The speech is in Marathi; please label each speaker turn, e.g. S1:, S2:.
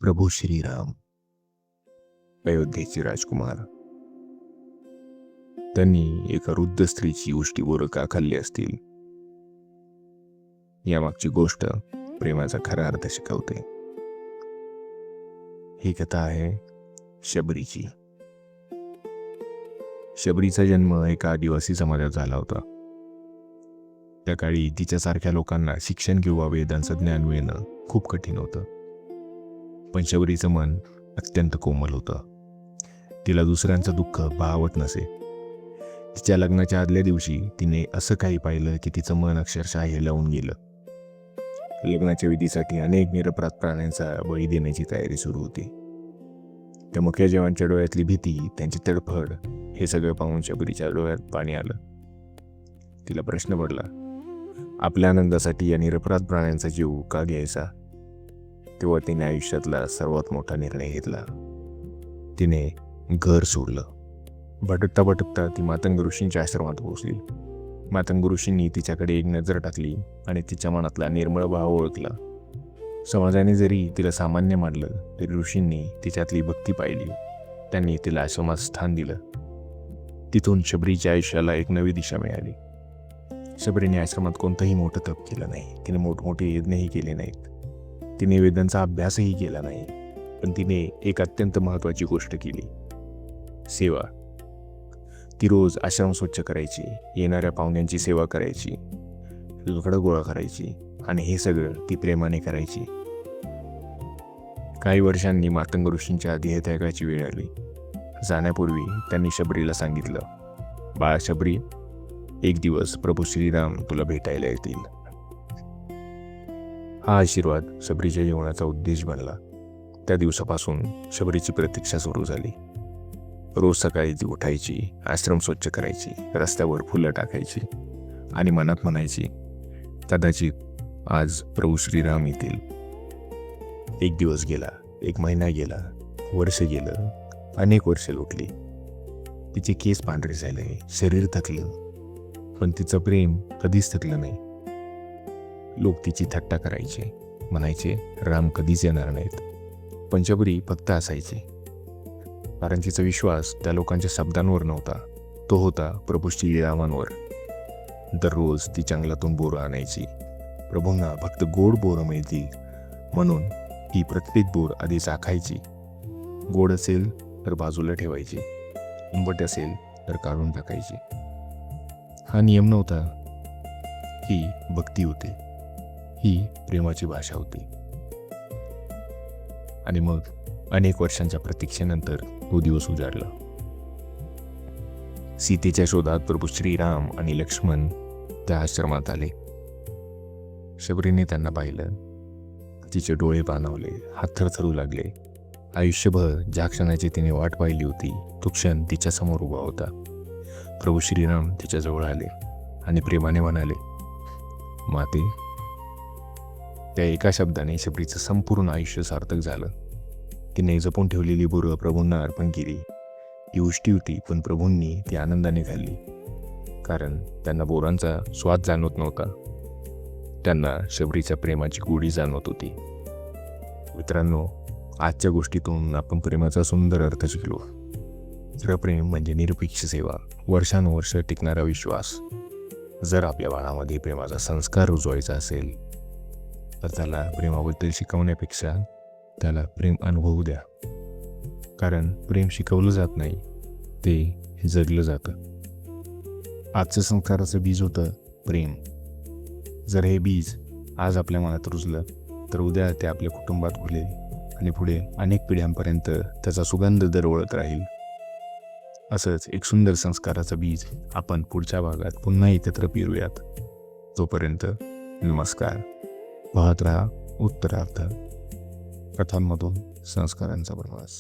S1: प्रभू श्रीराम, अयोध्येचे राजकुमार. त्यांनी एका वृद्ध स्त्रीची उष्टी बोरं का खाल्ली असतील, यामागची गोष्ट प्रेमाचा खरा अर्थ शिकवते. ही कथा आहे शबरीची. शबरीचा जन्म एका आदिवासी समाजात झाला होता. त्या काळी तिच्यासारख्या लोकांना शिक्षण किंवा वेदांचं ज्ञान मिळणं खूप कठीण होतं. पण शबरीचं मन अत्यंत कोमल होतं. तिला दुसऱ्यांचं दुःख पाहावत नसे. तिच्या लग्नाच्या आदल्या दिवशी तिने असं काही पाहिलं की तिचं मन अक्षरशः हेलावून गेलं. लग्नाच्या विधीसाठी अनेक निरपराध प्राण्यांचा बळी देण्याची तयारी सुरू होती. त्या मुख्य जवानच्या डोळ्यातली भीती, त्यांची तडफड, हे सगळं पाहून शबरीच्या डोळ्यात पाणी आलं. तिला प्रश्न पडला, आपल्या आनंदासाठी या निरपराध प्राण्यांचा जीव का घ्यायचा? तेव्हा तिने आयुष्यातला सर्वात मोठा निर्णय घेतला. तिने घर सोडलं. भटकता भटकता ती मातंग ऋषींच्या आश्रमात पोहोचली. मातंग ऋषींनी तिच्याकडे एक नजर टाकली आणि तिच्या मनातला निर्मळ भाव ओळखला. समाजाने जरी तिला सामान्य मानलं तरी ऋषींनी तिच्यातली भक्ती पाहिली. त्यांनी तिला आश्रमात स्थान दिलं. तिथून शबरीच्या आयुष्याला एक नवी दिशा मिळाली. शबरीने आश्रमात कोणतंही मोठं तप केलं नाही. तिने मोठमोठे यज्ञही केले नाहीत. तिने वेदांचा अभ्यासही केला नाही. पण तिने एक अत्यंत महत्त्वाची गोष्ट केली, सेवा. ती रोज आश्रम स्वच्छ करायची, येणाऱ्या पाहुण्यांची सेवा करायची, लाकडं गोळा करायची, आणि हे सगळं ती प्रेमाने करायची. काही वर्षांनी मातंग ऋषींच्या देहत्यागाची वेळ आली. जाण्यापूर्वी त्यांनी शबरीला सांगितलं, बाळा शबरी, एक दिवस प्रभू श्रीराम तुला भेटायला येतील. हा आशीर्वाद शबरीच्या जीवनाचा उद्देश बनला. त्या दिवसापासून शबरीची प्रतीक्षा सुरू झाली. रोज सकाळी ती उठायची, आश्रम स्वच्छ करायची, रस्त्यावर फुलं टाकायची आणि मनात म्हणायची, कदाचित आज प्रभू श्रीराम येतील. एक दिवस गेला, एक महिना गेला, वर्ष गेलं, अनेक वर्ष लोटली. तिचे केस पांढरे झाले, शरीर थकलं, पण तिचं प्रेम कधीच थकलं नाही. लोक तिची थट्टा करायचे, म्हणायचे राम कधीच येणार नाहीत. पण शबरी फक्त असायची, कारण तिचा विश्वास त्या लोकांच्या शब्दांवर नव्हता, तो होता प्रभू श्रीरामांवर. दररोज ती जंगलातून बोरं आणायची. प्रभूंना फक्त गोड बोरं मिळतील म्हणून ही प्रत्येक बोर आधी चाखायची. गोड असेल तर बाजूला ठेवायची, आंबट असेल तर काढून टाकायची. हा नियम नव्हता, ही भक्ती होती. ही प्रेमाची भाषा होती. आणि मग अनेक वर्षांच्या प्रतीक्षेनंतर तो दिवस उजाडला. सीतेच्या शोधात प्रभू श्रीराम आणि लक्ष्मण त्या आश्रमात आले. शबरीने त्यांना पाहिलं. तिचे डोळे पाणावले, हात थरथरू लागले. आयुष्यभर ज्या क्षणाची तिने वाट पाहिली होती, तो क्षण तिच्या समोर उभा होता. प्रभू श्रीराम तिच्याजवळ आले आणि प्रेमाने म्हणाले, माते. त्या एका शब्दाने शबरीचं संपूर्ण आयुष्य सार्थक झालं. तिने जपून ठेवलेली बोरं प्रभूंना अर्पण केली. ही उष्टी होती, पण प्रभूंनी ती आनंदाने खाल्ली, कारण त्यांना बोरांचा स्वाद जाणवत नव्हता. त्यांना शबरीच्या प्रेमाची गोडी जाणवत होती. मित्रांनो, आजच्या गोष्टीतून आपण प्रेमाचा सुंदर अर्थ शिकलो. खरं प्रेम म्हणजे निरपेक्ष सेवा, वर्षानुवर्ष टिकणारा विश्वास. जर आपल्या बाळामध्ये प्रेमाचा संस्कार रुजवायचा असेल तर त्याला प्रेमाबद्दल शिकवण्यापेक्षा त्याला प्रेम अनुभवू द्या. कारण प्रेम शिकवलं जात नाही, ते जगलं जातं. आजचं संस्काराचं बीज होतं प्रेम. जर हे बीज आज आपल्या मनात रुजलं तर उद्या ते आपल्या कुटुंबात खुलेल आणि पुढे अनेक पिढ्यांपर्यंत त्याचा सुगंध दरवळत राहील. असंच एक सुंदर संस्काराचं बीज आपण पुढच्या भागात पुन्हा एकत्र पेरूयात. तोपर्यंत नमस्कार. पाहत राहा उत्तरार्ध, कथांमधून संस्कारांचा प्रवास.